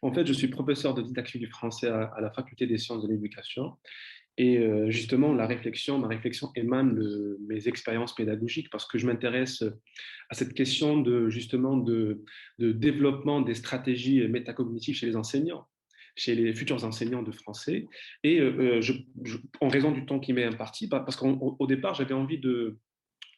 En fait, je suis professeur de didactique du français à la faculté des sciences de l'éducation. Et justement, ma réflexion émane de mes expériences pédagogiques parce que je m'intéresse à cette question de développement des stratégies métacognitives chez les enseignants, chez les futurs enseignants de français. Et en raison du temps qui m'est imparti, parce qu'au départ, j'avais envie de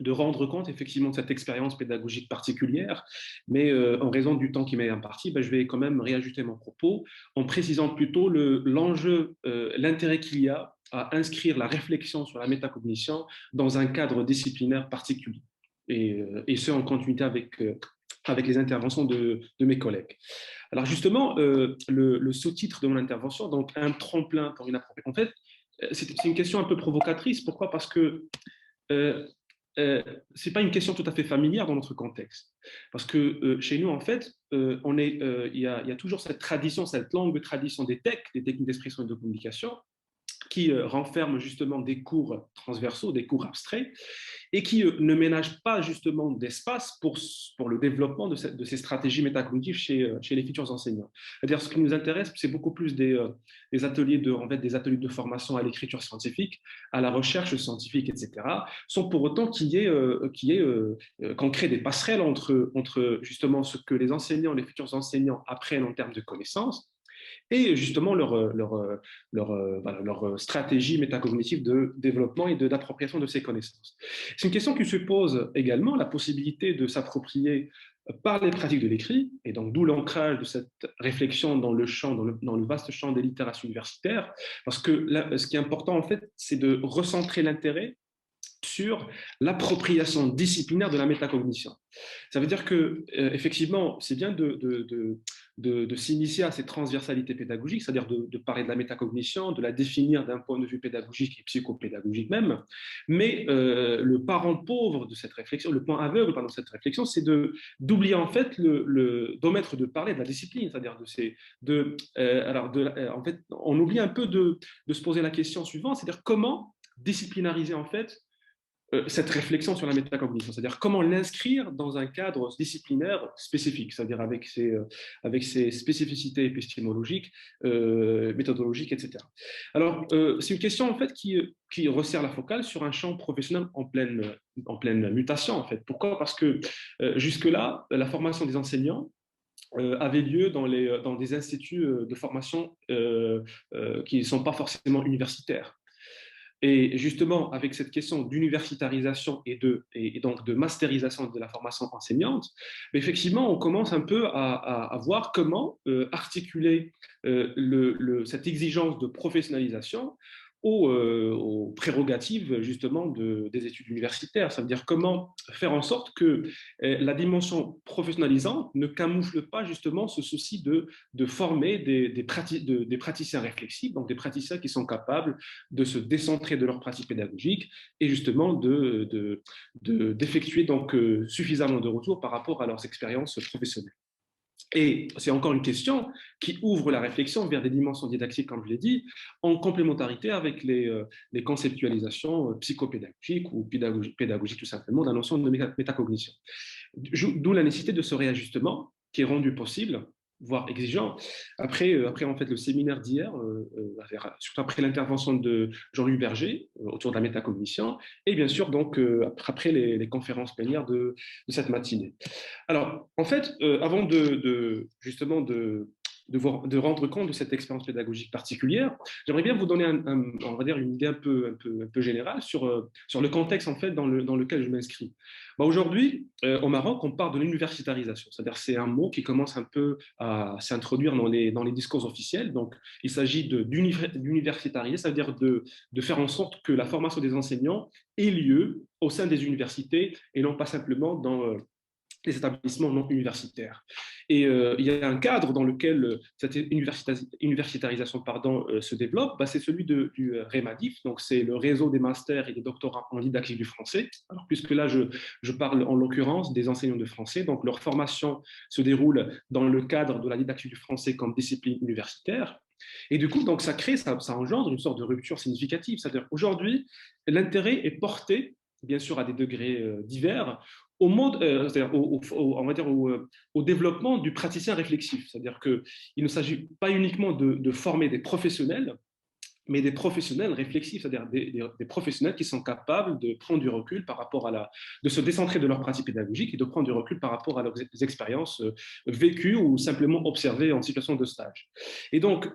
rendre compte effectivement de cette expérience pédagogique particulière, mais en raison du temps qui m'est imparti, ben, je vais quand même réajuster mon propos en précisant plutôt l'enjeu, l'intérêt qu'il y a à inscrire la réflexion sur la métacognition dans un cadre disciplinaire particulier, et ce en continuité avec les interventions de mes collègues. Alors justement, le sous-titre de mon intervention, donc un tremplin pour une appropriation. En fait, c'est une question un peu provocatrice. Pourquoi? Parce que euh, ce n'est pas une question tout à fait familière dans notre contexte. Parce que chez nous, en fait, il y a toujours cette tradition, cette longue tradition des TEC, des techniques d'expression et de communication, qui renferment justement des cours transversaux, des cours abstraits, et qui ne ménagent pas justement d'espace pour le développement de ces stratégies métacognitives chez les futurs enseignants. C'est-à-dire, ce qui nous intéresse, c'est beaucoup plus des ateliers des ateliers de formation à l'écriture scientifique, à la recherche scientifique, etc., sans pour autant qu'on crée des passerelles entre justement ce que les enseignants, les futurs enseignants apprennent en termes de connaissances et justement leur stratégie métacognitive de développement et d'appropriation de ces connaissances. C'est une question qui se pose également, la possibilité de s'approprier par les pratiques de l'écrit, et donc d'où l'ancrage de cette réflexion dans le vaste champ des littératures universitaires, parce que là, ce qui est important en fait, c'est de recentrer l'intérêt sur l'appropriation disciplinaire de la métacognition. Ça veut dire que, effectivement, c'est bien de s'initier à cette transversalité pédagogique, c'est-à-dire de parler de la métacognition, de la définir d'un point de vue pédagogique et psychopédagogique même, mais le parent pauvre de cette réflexion, le point aveugle pardon, de cette réflexion, c'est d'oublier en fait d'omettre de parler de la discipline, c'est-à-dire en fait, on oublie un peu de se poser la question suivante, c'est-à-dire comment disciplinariser en fait cette réflexion sur la métacognition, c'est-à-dire comment l'inscrire dans un cadre disciplinaire spécifique, c'est-à-dire avec ses spécificités épistémologiques, méthodologiques, etc. Alors, c'est une question en fait qui resserre la focale sur un champ professionnel en pleine mutation en fait. Pourquoi? Parce que jusque-là, la formation des enseignants avait lieu dans des instituts de formation qui ne sont pas forcément universitaires. Et justement, avec cette question d'universitarisation et donc de masterisation de la formation enseignante, effectivement, on commence un peu à voir comment articuler cette exigence de professionnalisation aux prérogatives justement des études universitaires. Ça veut dire comment faire en sorte que la dimension professionnalisante ne camoufle pas justement ce souci de former des praticiens réflexifs, donc des praticiens qui sont capables de se décentrer de leur pratique pédagogique et justement d'effectuer donc suffisamment de retours par rapport à leurs expériences professionnelles. Et c'est encore une question qui ouvre la réflexion vers des dimensions didactiques, comme je l'ai dit, en complémentarité avec les conceptualisations psychopédagogiques ou pédagogiques tout simplement de la notion de métacognition. D'où la nécessité de ce réajustement qui est rendu possible, voire exigeant, après en fait, le séminaire d'hier, surtout après l'intervention de Jean-Louis Berger autour de la métacognition, et bien sûr donc après les conférences plénières de cette matinée. Alors, en fait, avant justement de rendre compte de cette expérience pédagogique particulière, j'aimerais bien vous donner on va dire une idée un peu générale sur le contexte en fait dans lequel je m'inscris. Bah, aujourd'hui, au Maroc, on parle de l'universitarisation, c'est-à-dire c'est un mot qui commence un peu à s'introduire dans les discours officiels. Donc, il s'agit d'universitariser, c'est-à-dire de faire en sorte que la formation des enseignants ait lieu au sein des universités et non pas simplement dans les établissements non universitaires. Et il y a un cadre dans lequel cette universitarisation se développe, bah, c'est celui du REMADIF, donc c'est le réseau des masters et des doctorats en didactique du français. Alors, puisque là, je parle en l'occurrence des enseignants de français, donc leur formation se déroule dans le cadre de la didactique du français comme discipline universitaire. Et du coup, donc, ça engendre une sorte de rupture significative. C'est-à-dire qu'aujourd'hui, l'intérêt est porté, bien sûr à des degrés divers, au mode, c'est-à-dire on va dire au développement du praticien réflexif. C'est-à-dire qu'il ne s'agit pas uniquement de former des professionnels, mais des professionnels réflexifs, c'est-à-dire des professionnels qui sont capables de prendre du recul par rapport de se décentrer de leur pratique pédagogique et de prendre du recul par rapport à leurs expériences vécues ou simplement observées en situation de stage. Et donc,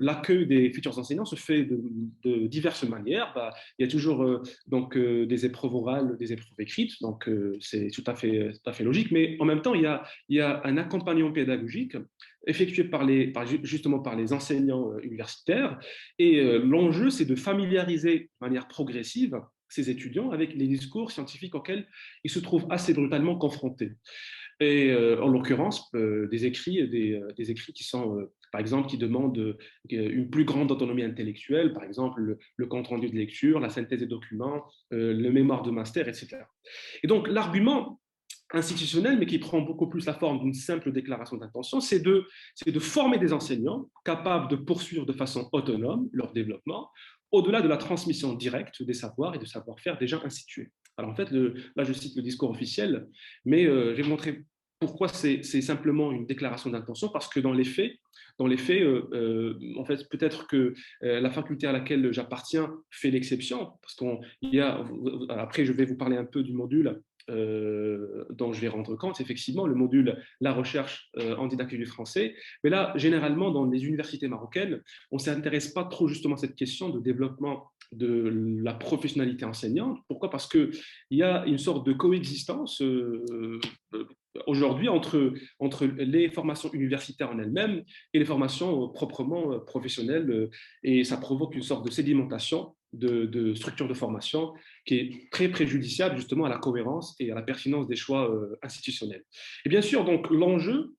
l'accueil des futurs enseignants se fait de diverses manières. Bah, il y a toujours des épreuves orales, des épreuves écrites, donc c'est tout à fait logique, mais en même temps, il y a un accompagnement pédagogique effectué justement par les enseignants universitaires. Et l'enjeu, c'est de familiariser de manière progressive ces étudiants avec les discours scientifiques auxquels ils se trouvent assez brutalement confrontés. Et en l'occurrence, des écrits qui sont, par exemple, qui demandent une plus grande autonomie intellectuelle, par exemple le compte-rendu de lecture, la synthèse des documents, le mémoire de master, etc. Et donc, l'argument institutionnel, mais qui prend beaucoup plus la forme d'une simple déclaration d'intention, c'est de former des enseignants capables de poursuivre de façon autonome leur développement, au-delà de la transmission directe des savoirs et de savoir-faire déjà institués. Alors en fait, là je cite le discours officiel, mais je vais montrer pourquoi c'est simplement une déclaration d'intention, parce que dans les faits, en fait, peut-être que la faculté à laquelle j'appartiens fait l'exception, parce après je vais vous parler un peu du module dont je vais rendre compte, effectivement, le module La recherche en didactique du français. Mais là, généralement, dans les universités marocaines, on ne s'intéresse pas trop justement à cette question de développement de la professionnalité enseignante. Pourquoi? Parce qu'il y a une sorte de coexistence aujourd'hui entre les formations universitaires en elles-mêmes et les formations proprement professionnelles. Et ça provoque une sorte de sédimentation de structures de formation qui est très préjudiciable justement à la cohérence et à la pertinence des choix institutionnels. Et bien sûr, donc l'enjeu,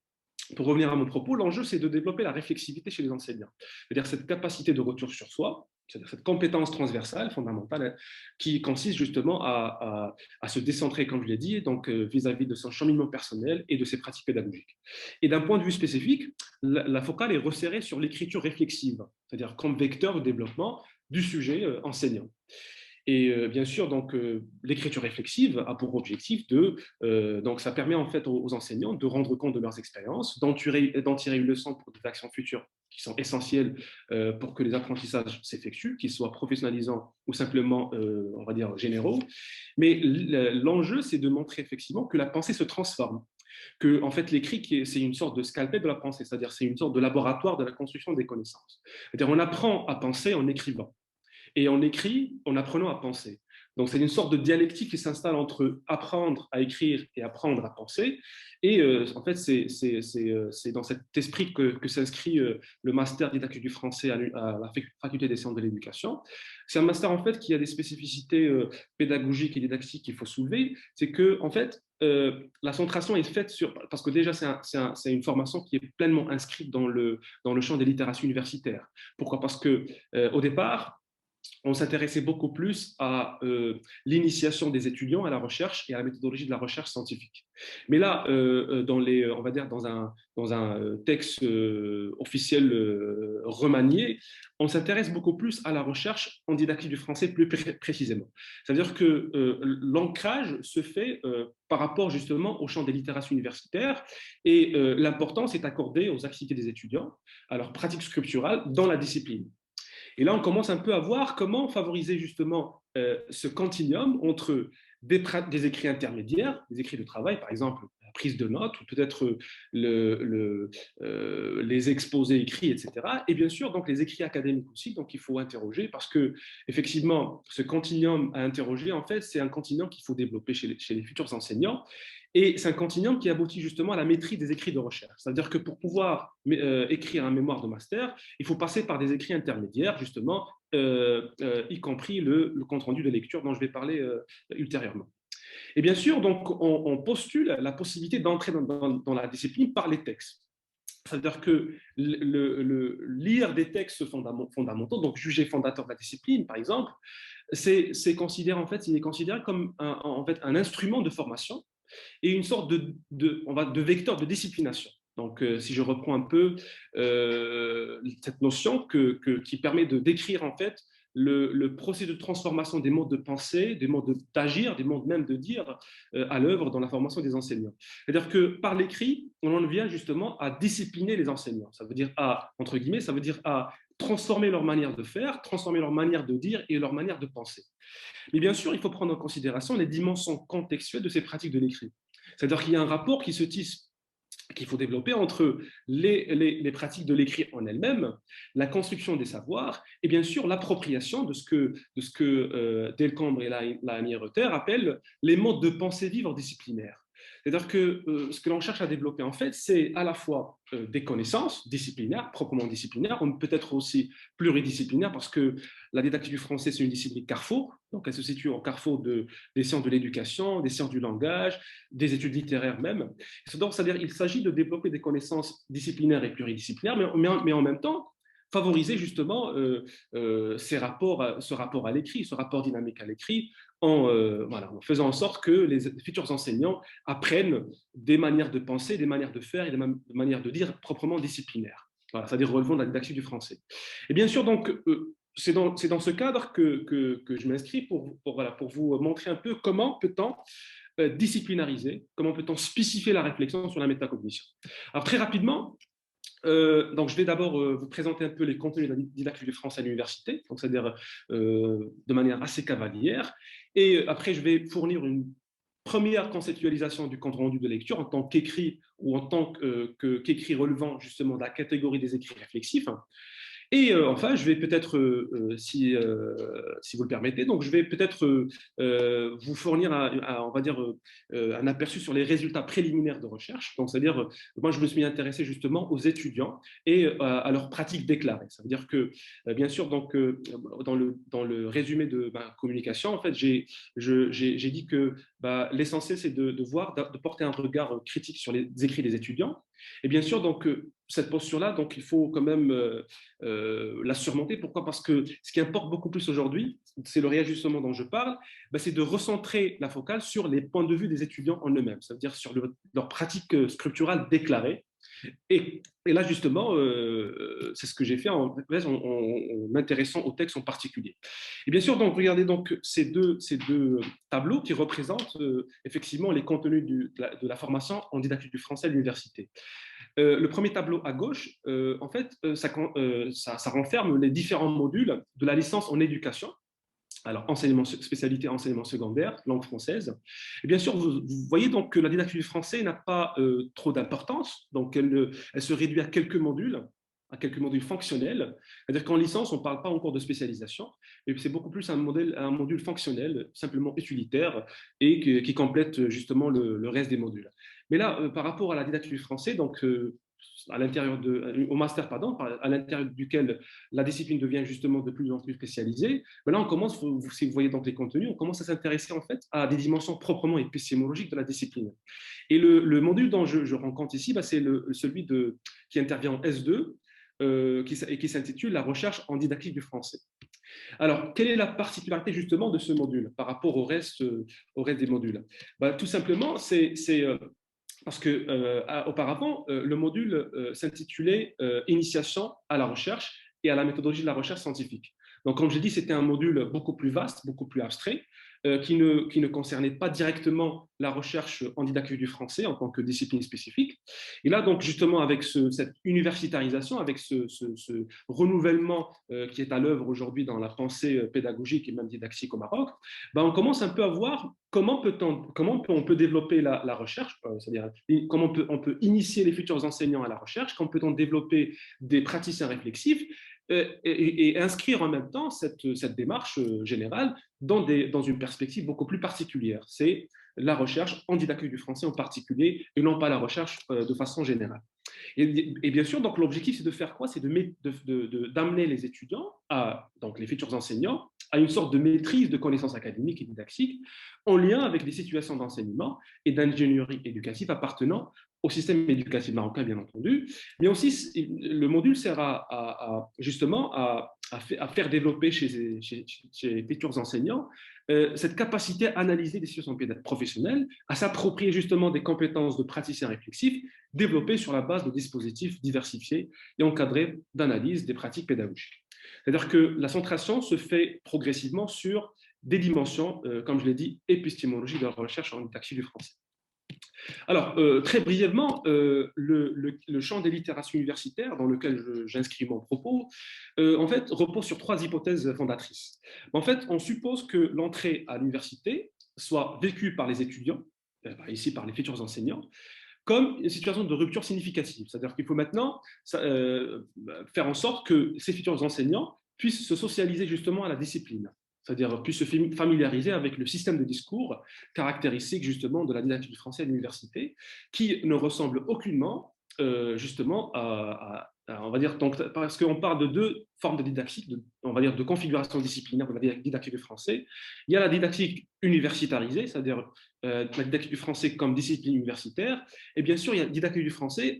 pour revenir à mon propos, l'enjeu, c'est de développer la réflexivité chez les enseignants. C'est-à-dire cette capacité de retour sur soi, c'est-à-dire cette compétence transversale, fondamentale, hein, qui consiste justement à se décentrer, comme je l'ai dit, donc vis-à-vis de son cheminement personnel et de ses pratiques pédagogiques. Et d'un point de vue spécifique, la focale est resserrée sur l'écriture réflexive, c'est-à-dire comme vecteur de développement du sujet enseignant. Et bien sûr, donc l'écriture réflexive a pour objectif donc ça permet en fait aux enseignants de rendre compte de leurs expériences, d'en tirer une leçon pour des actions futures qui sont essentielles pour que les apprentissages s'effectuent, qu'ils soient professionnalisants ou simplement, on va dire, généraux. Mais l'enjeu, c'est de montrer effectivement que la pensée se transforme, que en fait l'écrit c'est une sorte de scalpel de la pensée, c'est-à-dire c'est une sorte de laboratoire de la construction des connaissances. C'est-à-dire on apprend à penser en écrivant. Et on écrit en apprenant à penser. Donc, c'est une sorte de dialectique qui s'installe entre apprendre à écrire et apprendre à penser. Et en fait, c'est dans cet esprit que s'inscrit le master didactique du français à la faculté des sciences de l'éducation. C'est un master, en fait, qui a des spécificités pédagogiques et didactiques qu'il faut soulever. C'est que, en fait, la centration est faite sur, parce que déjà c'est une formation qui est pleinement inscrite dans le champ des littératures universitaires. Pourquoi? Parce que au départ, on s'intéressait beaucoup plus à l'initiation des étudiants à la recherche et à la méthodologie de la recherche scientifique. Mais là, on va dire dans un texte officiel remanié, on s'intéresse beaucoup plus à la recherche en didactique du français plus précisément. C'est-à-dire que l'ancrage se fait par rapport justement au champ des littératures universitaires et l'importance est accordée aux activités des étudiants, à leur pratique scripturale dans la discipline. Et là, on commence un peu à voir comment favoriser justement ce continuum entre des écrits intermédiaires, des écrits de travail, par exemple la prise de notes, ou peut-être les exposés écrits, etc. Et bien sûr, donc les écrits académiques aussi, donc il faut interroger, parce que effectivement, ce continuum à interroger, en fait, c'est un continuum qu'il faut développer chez les futurs enseignants. Et c'est un continuum qui aboutit justement à la maîtrise des écrits de recherche. C'est-à-dire que pour pouvoir écrire un mémoire de master, il faut passer par des écrits intermédiaires, justement, y compris le compte-rendu de lecture dont je vais parler ultérieurement. Et bien sûr, donc, on postule la possibilité d'entrer dans la discipline par les textes. C'est-à-dire que lire des textes fondamentaux, donc jugés fondateurs de la discipline, par exemple, c'est considéré, en fait, il est considéré comme en fait, un instrument de formation et une sorte de vecteur de disciplination. Donc, si je reprends un peu cette notion qui permet de décrire en fait le processus de transformation des modes de pensée, des modes d'agir, des modes même de dire à l'œuvre dans la formation des enseignants. C'est-à-dire que par l'écrit, on en vient justement à discipliner les enseignants. Ça veut dire à, entre guillemets, ça veut dire à transformer leur manière de faire, transformer leur manière de dire et leur manière de penser. Mais bien sûr, il faut prendre en considération les dimensions contextuelles de ces pratiques de l'écrit. C'est-à-dire qu'il y a un rapport qui se tisse qu'il faut développer entre les pratiques de l'écrit en elles-mêmes, la construction des savoirs et bien sûr l'appropriation de ce que Delcambre et Lanier-Reuter appellent les modes de pensée vivre disciplinaires. C'est-à-dire que ce que l'on cherche à développer, en fait, c'est à la fois des connaissances disciplinaires, proprement disciplinaires, on peut être aussi pluridisciplinaire parce que la didactique du français, c'est une discipline carrefour, donc elle se situe au carrefour des sciences de l'éducation, des sciences du langage, des études littéraires même. Donc, c'est-à-dire qu'il s'agit de développer des connaissances disciplinaires et pluridisciplinaires, mais en même temps, favoriser justement ce rapport à l'écrit, ce rapport dynamique à l'écrit, voilà, en faisant en sorte que les futurs enseignants apprennent des manières de penser, des manières de faire et des manières de dire proprement disciplinaires. Voilà, c'est-à-dire relevant de la didactique du français. Et bien sûr, donc, c'est dans ce cadre que je m'inscris voilà, pour vous montrer un peu comment peut-on disciplinariser, comment peut-on spécifier la réflexion sur la métacognition. Alors très rapidement, donc, je vais d'abord vous présenter un peu les contenus de la didactique du français à l'université, c'est-à-dire de manière assez cavalière. Et après, je vais fournir une première conceptualisation du compte rendu de lecture en tant qu'écrit ou en tant qu'écrit relevant justement de la catégorie des écrits réflexifs. Et enfin, je vais peut-être, si vous le permettez, donc je vais peut-être vous fournir, on va dire, un aperçu sur les résultats préliminaires de recherche. Donc, c'est-à-dire, moi, je me suis intéressé justement aux étudiants et à leurs pratiques déclarées. Ça veut dire que, bien sûr, donc, dans le résumé de ma communication, en fait, j'ai dit que l'essentiel, c'est de voir, de porter un regard critique sur les écrits des étudiants. Et bien sûr, donc, cette posture-là, donc, il faut quand même la surmonter. Pourquoi? Parce que ce qui importe beaucoup plus aujourd'hui, c'est le réajustement dont je parle, c'est de recentrer la focale sur les points de vue des étudiants en eux-mêmes, c'est-à-dire sur leur pratique structurale déclarée. Et là, justement, c'est ce que j'ai fait en m'intéressant au texte en particulier. Et bien sûr, donc, regardez donc ces deux tableaux qui représentent effectivement les contenus de la formation en didactique du français à l'université. Le premier tableau à gauche, en fait, ça renferme les différents modules de la licence en éducation. Alors, spécialité enseignement secondaire, langue française. Et bien sûr, vous voyez donc que la didactique du français n'a pas trop d'importance, donc elle se réduit à quelques modules fonctionnels. C'est-à-dire qu'en licence, on ne parle pas encore de spécialisation, et c'est beaucoup plus un module fonctionnel, simplement utilitaire, et qui complète justement le reste des modules. Mais là, par rapport à la didactique du français, donc au master, pardon, à l'intérieur duquel la discipline devient justement de plus en plus spécialisée, mais là on commence, si vous voyez donc les contenus, on commence à s'intéresser en fait à des dimensions proprement épistémologiques de la discipline. Et le module dont je rends compte ici, c'est celui qui intervient en S2 et qui s'intitule La recherche en didactique du français. Alors, quelle est la particularité justement de ce module par rapport au reste des modules? Tout simplement, c'est parce que auparavant, le module s'intitulait Initiation à la recherche et à la méthodologie de la recherche scientifique. Donc, comme j'ai dit, c'était un module beaucoup plus vaste, beaucoup plus abstrait, qui ne concernait pas directement la recherche en didactique du français en tant que discipline spécifique. Et là, donc, justement, avec cette universitarisation, avec ce renouvellement qui est à l'œuvre aujourd'hui dans la pensée pédagogique et même didactique au Maroc, on commence un peu à voir comment on peut développer la recherche, c'est-à-dire comment on peut initier les futurs enseignants à la recherche, comment peut-on développer des praticiens réflexifs et inscrire en même temps cette démarche générale dans une perspective beaucoup plus particulière. C'est la recherche en didactique du français en particulier et non pas la recherche de façon générale. Et bien sûr, donc l'objectif, c'est de faire quoi? C'est d'amener les étudiants, donc les futurs enseignants, à une sorte de maîtrise de connaissances académiques et didactiques en lien avec des situations d'enseignement et d'ingénierie éducative appartenant au système éducatif marocain, bien entendu. Mais aussi, le module sert justement à faire développer chez les futurs enseignants cette capacité à analyser des situations professionnelles, à s'approprier justement des compétences de praticiens réflexifs développées sur la base de dispositifs diversifiés et encadrés d'analyse des pratiques pédagogiques. C'est-à-dire que la centration se fait progressivement sur des dimensions, comme je l'ai dit, épistémologiques de la recherche en didactique du français. Alors, très brièvement, le champ des littératures universitaires dans lequel j'inscris mon propos, en fait, repose sur trois hypothèses fondatrices. En fait, on suppose que l'entrée à l'université soit vécue par les étudiants, ici par les futurs enseignants, comme une situation de rupture significative. C'est-à-dire qu'il faut maintenant faire en sorte que ces futurs enseignants puissent se socialiser justement à la discipline, c'est-à-dire puissent se familiariser avec le système de discours caractéristique justement de la didactique du français à l'université, qui ne ressemble aucunement justement on va dire, donc, parce qu'on parle de deux formes de didactique, on va dire de configuration disciplinaire de la didactique du français. Il y a la didactique universitarisée, c'est-à-dire la didactique du français comme discipline universitaire, et bien sûr, il y a la didactique du français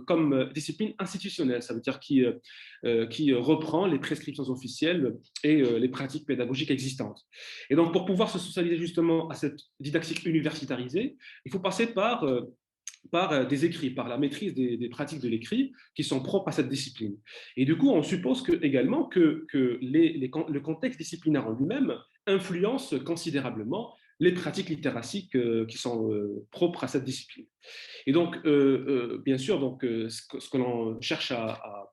comme discipline institutionnelle, ça veut dire qui reprend les prescriptions officielles et les pratiques pédagogiques existantes. Et donc, pour pouvoir se socialiser justement à cette didactique universitarisée, il faut passer par des écrits, par la maîtrise des pratiques de l'écrit qui sont propres à cette discipline. Et du coup, on suppose également que le contexte disciplinaire en lui-même influence considérablement les pratiques littératiques qui sont propres à cette discipline. Et donc, bien sûr, donc, ce que l'on cherche à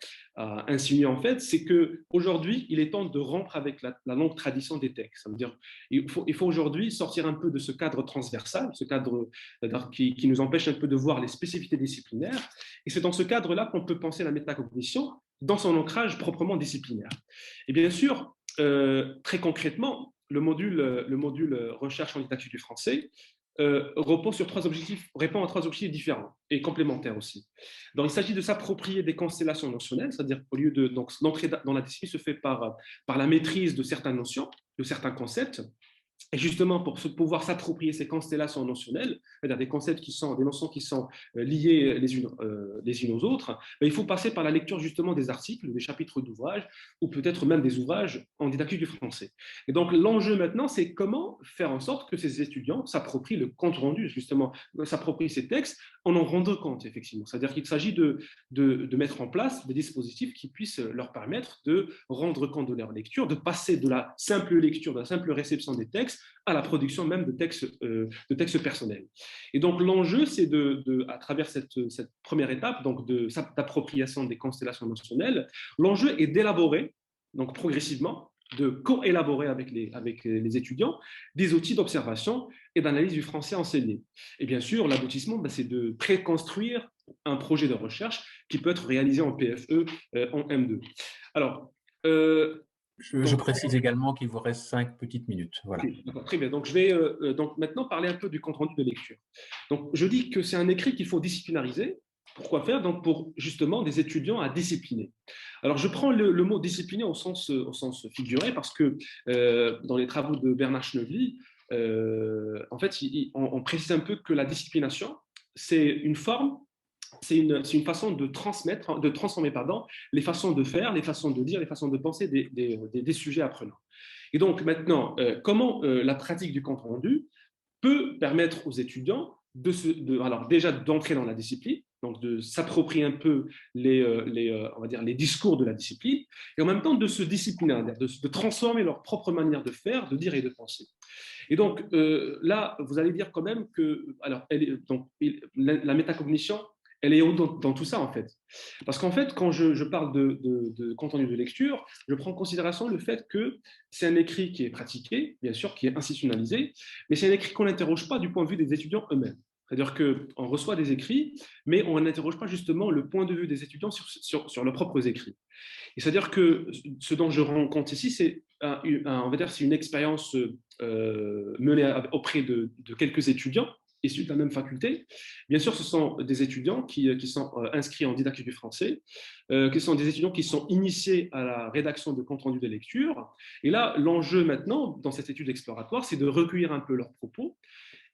insinuer, en fait, c'est qu'aujourd'hui, il est temps de rompre avec la longue tradition des textes. Ça veut dire il faut aujourd'hui sortir un peu de ce cadre transversal, ce cadre qui nous empêche un peu de voir les spécificités disciplinaires. Et c'est dans ce cadre-là qu'on peut penser la métacognition dans son ancrage proprement disciplinaire. Et bien sûr, très concrètement, le module recherche en didactique du français repose sur trois objectifs, répond à trois objectifs différents et complémentaires aussi. Donc, il s'agit de s'approprier des constellations notionnelles, c'est-à-dire au lieu de donc l'entrée dans la discipline se fait par la maîtrise de certaines notions, de certains concepts. Et justement, pour pouvoir s'approprier ces constellations notionnelles, c'est-à-dire des concepts des notions qui sont liées les unes aux autres, il faut passer par la lecture justement des articles, des chapitres d'ouvrages, ou peut-être même des ouvrages en didactique du français. Et donc, l'enjeu maintenant, c'est comment faire en sorte que ces étudiants s'approprient le compte-rendu, justement, s'approprient ces textes en rendant compte, effectivement. C'est-à-dire qu'il s'agit de mettre en place des dispositifs qui puissent leur permettre de rendre compte de leur lecture, de passer de la simple lecture, de la simple réception des textes, à la production même de textes personnels. Et donc l'enjeu, c'est à travers cette première étape, donc d'appropriation des constellations notionnelles, l'enjeu est d'élaborer, donc progressivement, de co-élaborer avec les étudiants des outils d'observation et d'analyse du français enseigné. Et bien sûr, l'aboutissement, c'est de préconstruire un projet de recherche qui peut être réalisé en PFE en M2. Alors, je précise également qu'il vous reste 5 petites minutes. Voilà. Très bien. Donc, je vais donc maintenant parler un peu du compte-rendu de lecture. Donc, je dis que c'est un écrit qu'il faut disciplinariser. Pourquoi faire? Donc, pour justement des étudiants à discipliner. Alors, je prends le mot discipliner au sens figuré parce que dans les travaux de Bernard Schnebly, en fait, on précise un peu que la disciplination, c'est une forme, c'est une façon de transformer les façons de faire, les façons de dire, les façons de penser des sujets apprenants. Et donc maintenant, comment la pratique du compte rendu peut permettre aux étudiants alors déjà d'entrer dans la discipline, donc de s'approprier un peu on va dire les discours de la discipline, et en même temps de se discipliner, de transformer leur propre manière de faire, de dire et de penser. Et donc là, vous allez dire quand même que alors, la métacognition, elle est dans tout ça, en fait. Parce qu'en fait, quand je parle de contenu de lecture, je prends en considération le fait que c'est un écrit qui est pratiqué, bien sûr, qui est institutionnalisé, mais c'est un écrit qu'on n'interroge pas du point de vue des étudiants eux-mêmes. C'est-à-dire qu'on reçoit des écrits, mais on n'interroge pas justement le point de vue des étudiants sur leurs propres écrits. Et c'est-à-dire que ce dont je rends compte ici, c'est on va dire, c'est une expérience menée auprès de quelques étudiants issus de la même faculté. Bien sûr, ce sont des étudiants qui sont inscrits en didactique du français, qui sont des étudiants qui sont initiés à la rédaction de compte rendu de lecture. Et là, l'enjeu maintenant, dans cette étude exploratoire, c'est de recueillir un peu leurs propos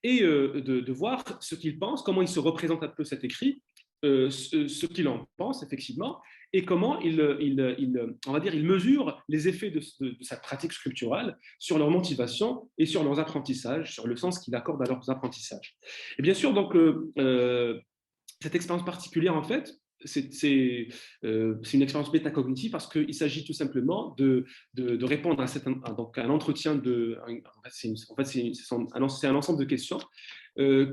et de voir ce qu'ils pensent, comment ils se représentent un peu cet écrit, ce qu'il en pense effectivement, et comment on va dire, il mesure les effets de cette pratique scripturale sur leur motivation et sur leurs apprentissages, sur le sens qu'ils accordent à leurs apprentissages. Et bien sûr, donc, cette expérience particulière, en fait, c'est une expérience métacognitive parce qu'il s'agit tout simplement de répondre donc à un entretien c'est un ensemble de questions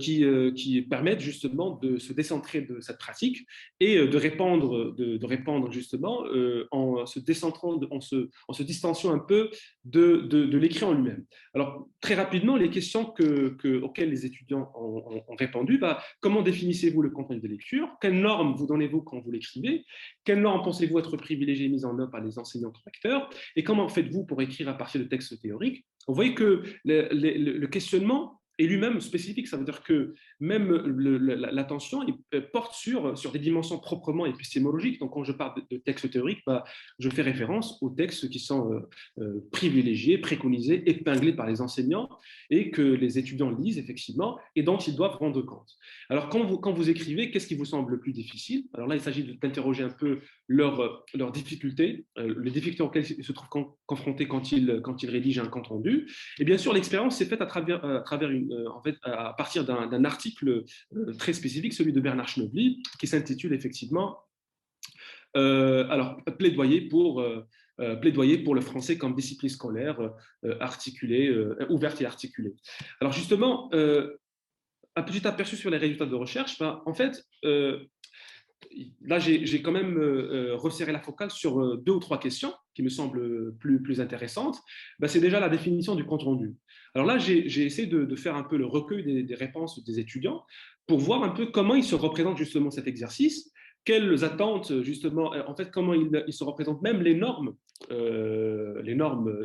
qui permettent justement de se décentrer de cette pratique et de répondre justement en se décentrant, en se distanciant un peu de l'écrit en lui-même. Alors, très rapidement, les questions auxquelles les étudiants ont répondu, comment définissez-vous le contenu de lecture? Quelles normes vous donnez-vous quand vous l'écrivez? Quelles normes pensez-vous être privilégiées et mises en œuvre par les enseignants correcteurs? Et comment faites-vous pour écrire à partir de textes théoriques? Vous voyez que le questionnement est lui-même spécifique, ça veut dire que même l'attention porte sur des dimensions proprement épistémologiques. Donc, quand je parle de textes théoriques, je fais référence aux textes qui sont privilégiés, préconisés, épinglés par les enseignants et que les étudiants lisent effectivement et dont ils doivent rendre compte. Alors, quand vous écrivez, qu'est-ce qui vous semble le plus difficile? Alors là, il s'agit d'interroger un peu leurs difficultés, les difficultés auxquelles ils se trouvent confrontés quand ils rédigent un compte rendu. Et bien sûr, l'expérience s'est faite à partir d'un article très spécifique, celui de Bernard Schnobly, qui s'intitule effectivement plaidoyer pour le français comme discipline scolaire ouverte et articulée. Alors justement, un petit aperçu sur les résultats de recherche. En fait, là, j'ai quand même resserré la focale sur 2 ou 3 questions qui me semblent plus intéressantes. C'est déjà la définition du compte rendu. Alors là, j'ai essayé de faire un peu le recueil des réponses des étudiants pour voir un peu comment ils se représentent justement cet exercice, quelles attentes justement, en fait, comment ils se représentent même les normes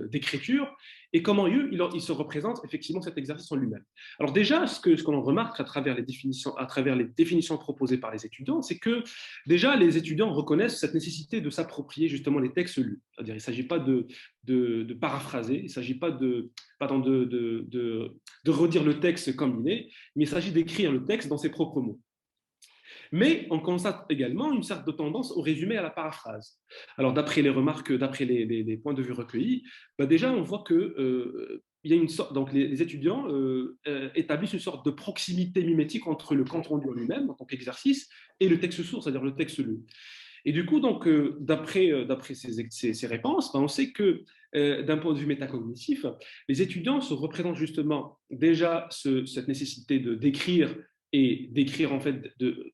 d'écriture et comment ils se représentent effectivement cet exercice en lui-même. Alors déjà, ce que l'on remarque à travers les définitions proposées par les étudiants, c'est que déjà les étudiants reconnaissent cette nécessité de s'approprier justement les textes lus. C'est-à-dire, il ne s'agit pas de paraphraser, il ne s'agit pas de redire le texte comme il est, mais il s'agit d'écrire le texte dans ses propres mots. Mais on constate également une certaine tendance au résumé à la paraphrase. Alors, d'après les remarques, d'après les points de vue recueillis, déjà, on voit que il y a une sorte, donc les étudiants établissent une sorte de proximité mimétique entre le compte rendu en lui-même, en tant qu'exercice, et le texte source, c'est-à-dire le texte lu. Et du coup, donc, d'après ces réponses, on sait que d'un point de vue métacognitif, les étudiants se représentent justement déjà cette nécessité d'écrire et d'écrire en fait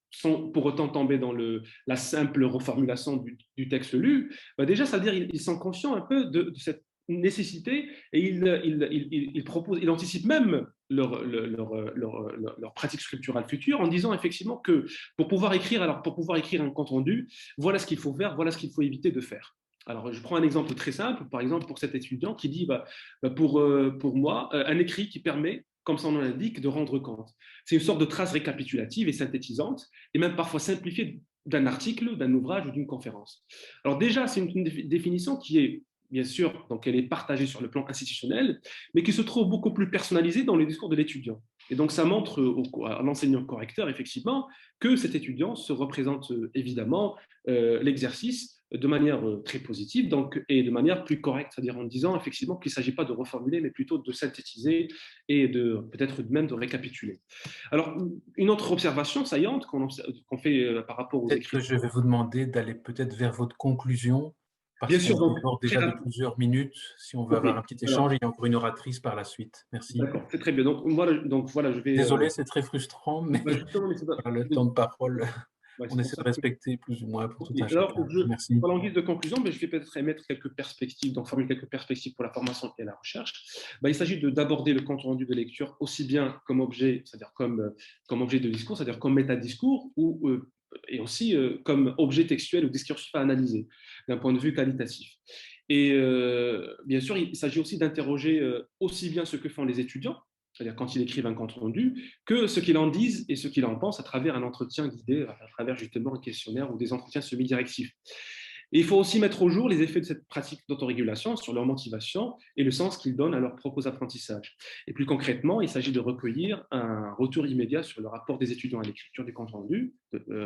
sans pour autant tomber dans la simple reformulation du texte lu, déjà, c'est-à-dire ils sont conscients un peu de cette nécessité et ils anticipent même leur pratique scripturale future en disant effectivement que pour pouvoir écrire un compte rendu, voilà ce qu'il faut faire, voilà ce qu'il faut éviter de faire. Alors, je prends un exemple très simple, par exemple, pour cet étudiant qui dit, pour moi, un écrit qui permet, comme son nom l'indique, de rendre compte. C'est une sorte de trace récapitulative et synthétisante, et même parfois simplifiée d'un article, d'un ouvrage ou d'une conférence. Alors déjà, c'est une définition qui est, bien sûr, donc elle est partagée sur le plan institutionnel, mais qui se trouve beaucoup plus personnalisée dans le discours de l'étudiant. Et donc, ça montre à l'enseignant correcteur, effectivement, que cet étudiant se représente évidemment l'exercice de manière très positive et de manière plus correcte, c'est-à-dire en disant effectivement qu'il ne s'agit pas de reformuler, mais plutôt de synthétiser et peut-être même de récapituler. Alors, une autre observation saillante qu'on fait par rapport aux écrits. Peut-être que je vais vous demander d'aller peut-être vers votre conclusion, parce Bien qu'on sûr, donc, déborde déjà de plusieurs minutes. Si on veut avoir un petit échange, il y a encore une oratrice par la suite. Merci. D'accord, c'est très bien. Donc voilà, je vais. Désolé, c'est très frustrant, mais Justement, mais le temps de parole, on c'est pour essaie ça de respecter plus ou moins pour tout un alors, chacun. Merci. en guise de conclusion, je vais peut-être émettre quelques perspectives, donc formuler quelques perspectives pour la formation et la recherche. Il s'agit d'aborder le compte rendu de lecture aussi bien comme objet, c'est-à-dire comme objet de discours, c'est-à-dire comme métadiscours, et aussi comme objet textuel ou discursif à analyser d'un point de vue qualitatif. Et bien sûr, il s'agit aussi d'interroger aussi bien ce que font les étudiants, c'est-à-dire quand ils écrivent un compte rendu, que ce qu'ils en disent et ce qu'ils en pensent à travers un entretien guidé, à travers justement un questionnaire ou des entretiens semi-directifs. Et il faut aussi mettre au jour les effets de cette pratique d'autorégulation sur leur motivation et le sens qu'ils donnent à leurs propres apprentissages. Et plus concrètement, il s'agit de recueillir un retour immédiat sur le rapport des étudiants à l'écriture du compte rendu,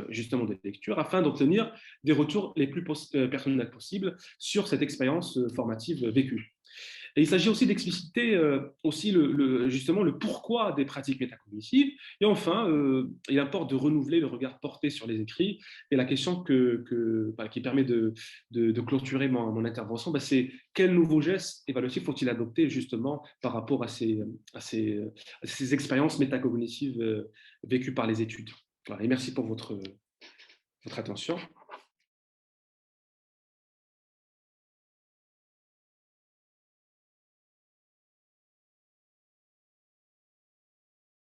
justement de lecture, afin d'obtenir des retours les plus personnels possibles sur cette expérience formative vécue. Et il s'agit aussi d'expliciter aussi justement le pourquoi des pratiques métacognitives. Et enfin, il importe de renouveler le regard porté sur les écrits. Et la question qui permet de clôturer mon intervention, c'est quels nouveaux gestes évaluatifs faut-il adopter justement par rapport à ces expériences métacognitives vécues par les études. Voilà, et merci pour votre attention.